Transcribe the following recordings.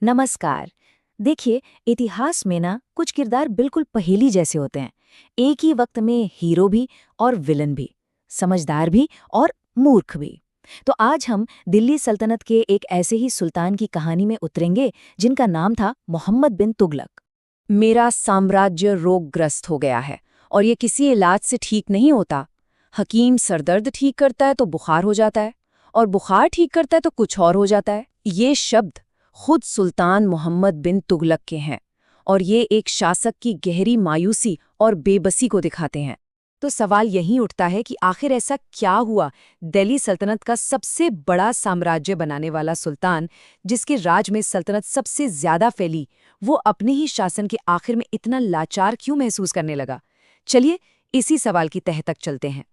नमस्कार। देखिए, इतिहास में ना कुछ किरदार बिल्कुल पहेली जैसे होते हैं। एक ही वक्त में हीरो भी और विलन भी, समझदार भी और मूर्ख भी। तो आज हम दिल्ली सल्तनत के एक ऐसे ही सुल्तान की कहानी में उतरेंगे जिनका नाम था मोहम्मद बिन तुगलक। मेरा साम्राज्य रोगग्रस्त हो गया है और ये किसी इलाज से ठीक नहीं होता। हकीम सरदर्द ठीक करता है तो बुखार हो जाता है और बुखार ठीक करता है तो कुछ और हो जाता है। ये शब्द खुद सुल्तान मोहम्मद बिन तुगलक के हैं और ये एक शासक की गहरी मायूसी और बेबसी को दिखाते हैं। तो सवाल यही उठता है कि आखिर ऐसा क्या हुआ, दिल्ली सल्तनत का सबसे बड़ा साम्राज्य बनाने वाला सुल्तान, जिसके राज में सल्तनत सबसे ज्यादा फैली, वो अपने ही शासन के आखिर में इतना लाचार क्यों महसूस करने लगा? चलिए इसी सवाल की तह तक चलते हैं।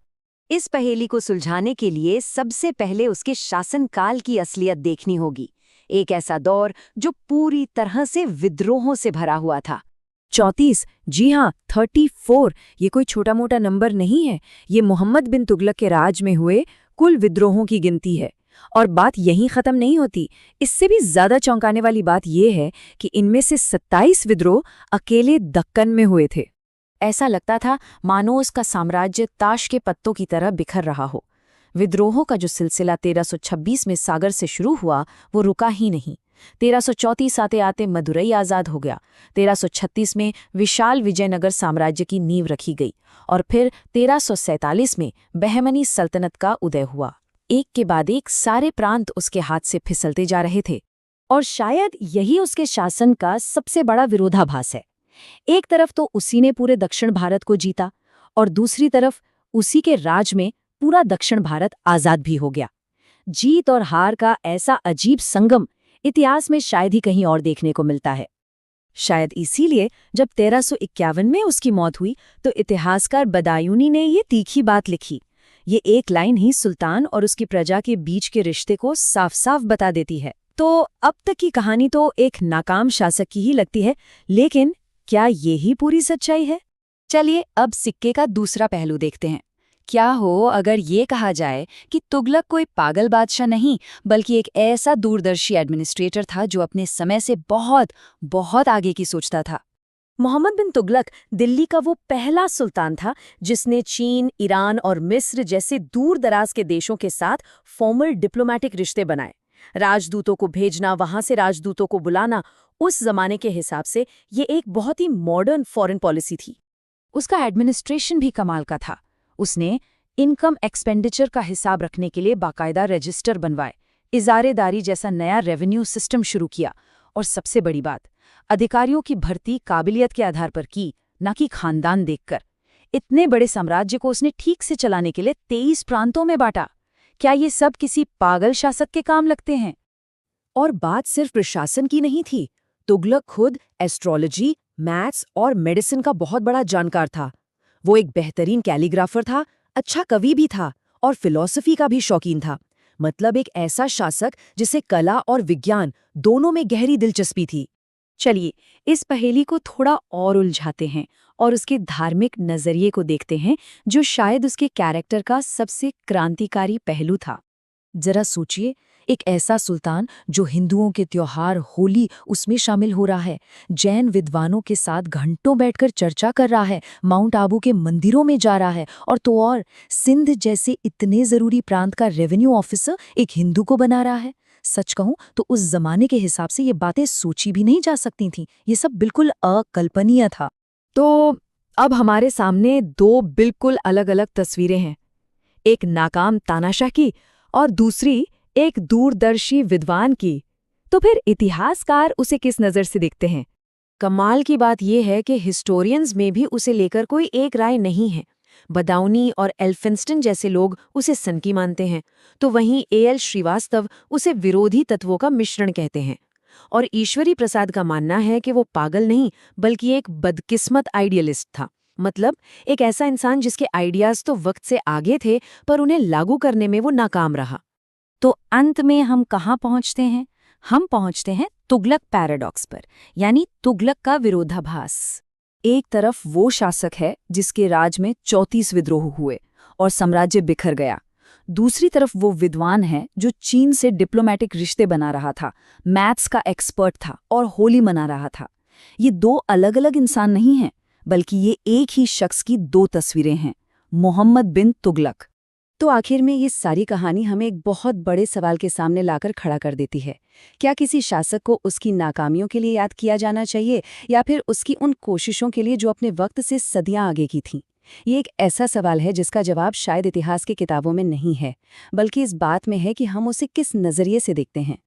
इस पहेली को सुलझाने के लिए सबसे पहले उसके शासनकाल की असलियत देखनी होगी। एक ऐसा दौर जो पूरी तरह से विद्रोहों से भरा हुआ था। 34, जी हाँ 34, ये कोई छोटा मोटा नंबर नहीं है। ये मोहम्मद बिन तुगलक के राज में हुए कुल विद्रोहों की गिनती है। और बात यहीं खत्म नहीं होती। इससे भी ज्यादा चौंकाने वाली बात यह है कि इनमें से 27 विद्रोह अकेले दक्कन में हुए थे। ऐसा लगता था मानो उसका साम्राज्य ताश के पत्तों की तरह बिखर रहा हो। विद्रोहों का जो सिलसिला 1326 में सागर से शुरू हुआ, वो रुका ही नहीं। 1334 आते आते मदुरई आज़ाद हो गया। 1336 में विशाल विजयनगर साम्राज्य की नींव रखी गई और फिर 1347 में बहमनी सल्तनत का उदय हुआ। एक के बाद एक सारे प्रांत उसके हाथ से फिसलते जा रहे थे। और शायद यही उसके शासन का सबसे बड़ा विरोधाभास है। एक तरफ तो उसी ने पूरे दक्षिण भारत को जीता और दूसरी तरफ उसी के राज में पूरा दक्षिण भारत आजाद भी हो गया। जीत और हार का ऐसा अजीब संगम इतिहास में शायद ही कहीं और देखने को मिलता है। शायद इसीलिए जब 1351 में उसकी मौत हुई तो इतिहासकार बदायूनी ने ये तीखी बात लिखी। ये एक लाइन ही सुल्तान और उसकी प्रजा के बीच के रिश्ते को साफ साफ बता देती है। तो अब तक की कहानी तो एक नाकाम शासक की ही लगती है, लेकिन क्या ये ही पूरी सच्चाई है? चलिए अब सिक्के का दूसरा पहलू देखते हैं। क्या हो अगर ये कहा जाए कि तुगलक कोई पागल बादशाह नहीं, बल्कि एक ऐसा दूरदर्शी एडमिनिस्ट्रेटर था जो अपने समय से बहुत बहुत आगे की सोचता था। मोहम्मद बिन तुगलक दिल्ली का वो पहला सुल्तान था जिसने चीन, ईरान और मिस्र जैसे दूर दराज के देशों के साथ फॉर्मल डिप्लोमेटिक रिश्ते बनाए। राजदूतों को भेजना, वहां से राजदूतों को बुलाना, उस जमाने के हिसाब से ये एक बहुत ही मॉडर्न फॉरेन पॉलिसी थी। उसका एडमिनिस्ट्रेशन भी कमाल का था। उसने इनकम एक्सपेंडिचर का हिसाब रखने के लिए बाकायदा रजिस्टर बनवाए, इजारेदारी जैसा नया रेवेन्यू सिस्टम शुरू किया और सबसे बड़ी बात, अधिकारियों की भर्ती काबिलियत के आधार पर की, न कि खानदान देखकर। इतने बड़े साम्राज्य को उसने ठीक से चलाने के लिए 23 प्रांतों में बांटा। क्या ये सब किसी पागल शासक के काम लगते हैं? और बात सिर्फ प्रशासन की नहीं थी। तुगलक खुद एस्ट्रोलॉजी, मैथ्स और मेडिसिन का बहुत बड़ा जानकार था। वो एक बेहतरीन कैलीग्राफर था, अच्छा कवि भी था और फिलॉसफी का भी शौकीन था। मतलब एक ऐसा शासक जिसे कला और विज्ञान दोनों में गहरी दिलचस्पी थी। चलिए इस पहेली को थोड़ा और उलझाते हैं और उसके धार्मिक नजरिए को देखते हैं, जो शायद उसके कैरेक्टर का सबसे क्रांतिकारी पहलू था। जरा सोचिए, एक ऐसा सुल्तान जो हिंदुओं के त्योहार होली उसमें शामिल हो रहा है, जैन विद्वानों के साथ घंटों बैठकर चर्चा कर रहा है, माउंट आबू के मंदिरों में जा रहा है, और सिंध जैसे इतने जरूरी प्रांत का रेवेन्यू ऑफिसर एक हिंदू को बना रहा है। सच कहूं तो उस जमाने के हिसाब से ये बातें सोची भी नहीं जा सकती थीं। ये सब बिल्कुल अकल्पनीय था। तो अब हमारे सामने दो बिल्कुल अलग अलग तस्वीरें हैं, एक नाकाम तानाशाह की और दूसरी एक दूरदर्शी विद्वान की। तो फिर इतिहासकार उसे किस नज़र से देखते हैं? कमाल की बात यह है कि हिस्टोरियंस में भी उसे लेकर कोई एक राय नहीं है। बदाऊनी और एल्फिंस्टन जैसे लोग उसे सनकी मानते हैं, तो वहीं A.L. श्रीवास्तव उसे विरोधी तत्वों का मिश्रण कहते हैं। और ईश्वरी प्रसाद का मानना है कि वो पागल नहीं, बल्कि एक बदकिस्मत आइडियलिस्ट था। मतलब एक ऐसा इंसान जिसके आइडियाज तो वक्त से आगे थे, पर उन्हें लागू करने में वो नाकाम रहा। तो अंत में हम कहाँ पहुँचते हैं? हम पहुँचते हैं तुगलक पैराडॉक्स पर, यानी तुगलक का विरोधाभास। एक तरफ वो शासक है जिसके राज में 34 विद्रोह हुए और साम्राज्य बिखर गया। दूसरी तरफ वो विद्वान है जो चीन से डिप्लोमेटिक रिश्ते बना रहा था, मैथ्स का एक्सपर्ट था और होली मना रहा था। ये दो अलग-अलग इंसान नहीं हैं, बल्कि ये एक ही शख्स की दो तस्वीरें हैं, मोहम्मद बिन तुगलक। तो आखिर में ये सारी कहानी हमें एक बहुत बड़े सवाल के सामने लाकर खड़ा कर देती है। क्या किसी शासक को उसकी नाकामियों के लिए याद किया जाना चाहिए या फिर उसकी उन कोशिशों के लिए जो अपने वक्त से सदियां आगे की थीं? ये एक ऐसा सवाल है जिसका जवाब शायद इतिहास की किताबों में नहीं है, बल्कि इस बात में है कि हम उसे किस नज़रिए से देखते हैं।